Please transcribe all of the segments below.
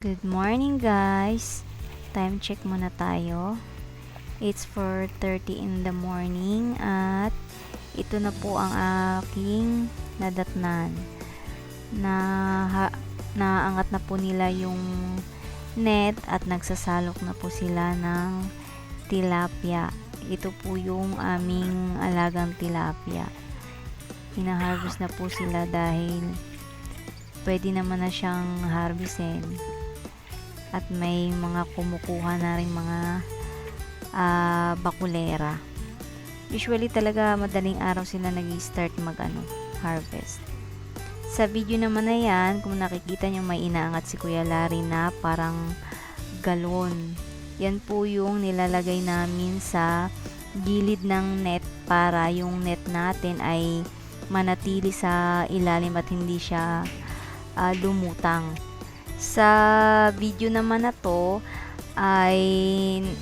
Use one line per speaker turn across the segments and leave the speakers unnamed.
Good morning guys! Time check muna tayo. It's 4:30 in the morning at ito na po ang aking nadatnan. Naangat na po nila yung net at nagsasalok na po sila ng tilapia. Ito po yung aming alagang tilapia. Hina-harvest na po sila dahil pwede naman na siyang harvestin. At may mga kumukuha na rin mga bakulera. Usually talaga madaling araw sila nag-start harvest. Sa video naman na yan, kung nakikita nyo may inaangat si Kuya Larry na parang galon. Yan po yung nilalagay namin sa gilid ng net para yung net natin ay manatili sa ilalim at hindi siya lumutang. Sa video naman na to ay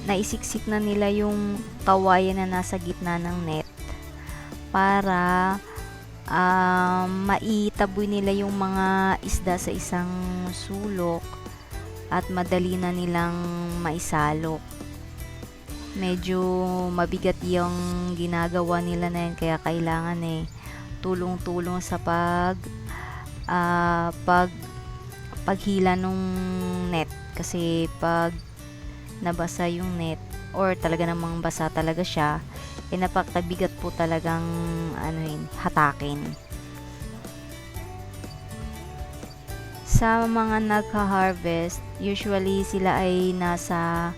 naisiksik na nila yung kawayan na nasa gitna ng net para maitaboy nila yung mga isda sa isang sulok at madali na nilang maisalok. Medyo mabigat yung ginagawa nila na yan, kaya kailangan tulong-tulong sa paghila nung net, kasi pag nabasa yung net or talaga namang basa talaga siya, napakabigat po talagang hatakin. Sa mga nagka-harvest, usually sila ay nasa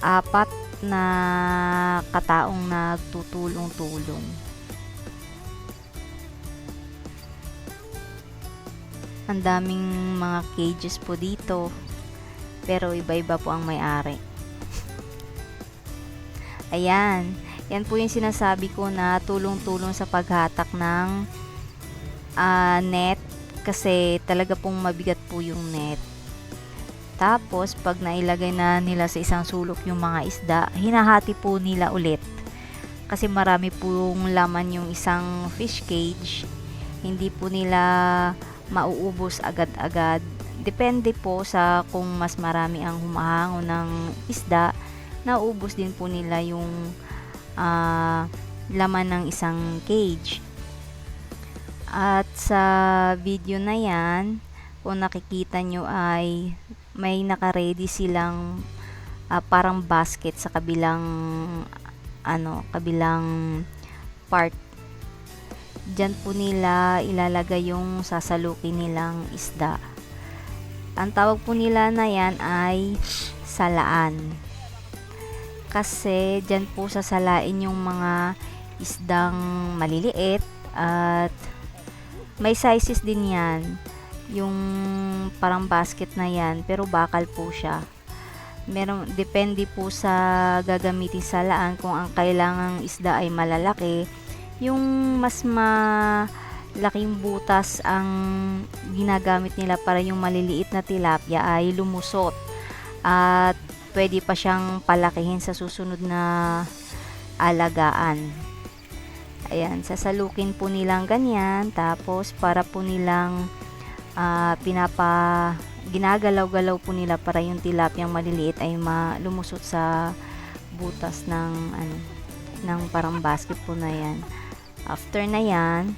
4 na kataong nagtutulong-tulong. Ang daming mga cages po dito, pero iba-iba po ang may-ari. Ayan, yan po yung sinasabi ko na tulong-tulong sa paghatak ng net, kasi talaga pong mabigat po yung net. Tapos pag nailagay na nila sa isang sulok yung mga isda, hinahati po nila ulit, kasi marami pong laman yung isang fish cage. Hindi po nila mauubos agad-agad. Depende po sa kung mas marami ang humahango ng isda, naubos din po nila yung laman ng isang cage. At sa video na yan, kung nakikita nyo ay may naka-ready silang parang basket sa kabilang part. Diyan po nila ilalagay yung sasalukin nilang isda. Ang tawag po nila na yan ay salaan. Kasi diyan po sasalain yung mga isdang maliliit, at may sizes din yan. Yung parang basket na yan, pero bakal po siya. Depende po sa gagamitin salaan, kung ang kailangang isda ay malalaki, yung mas malaking butas ang ginagamit nila para yung maliliit na tilapia ay lumusot, at pwede pa siyang palakihin sa susunod na alagaan. Ayan, sasalukin po nilang ganyan, tapos para po nilang ginagalaw-galaw po nila para yung tilapiyang maliliit ay lumusot sa butas ng parang basket po na yan. After na yan,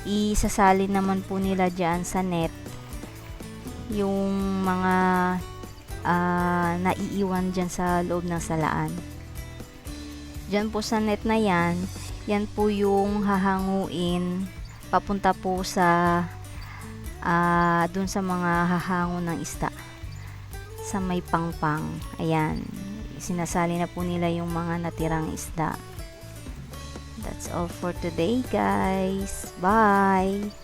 isasalin naman po nila dyan sa net yung mga naiiwan dyan sa loob ng salaan. Dyan po sa net na yan, yan po yung hahanguin papunta po sa dun sa mga hahango ng isda sa may pangpang. Ayan, sinasali na po nila yung mga natirang isda. That's all for today guys. Bye!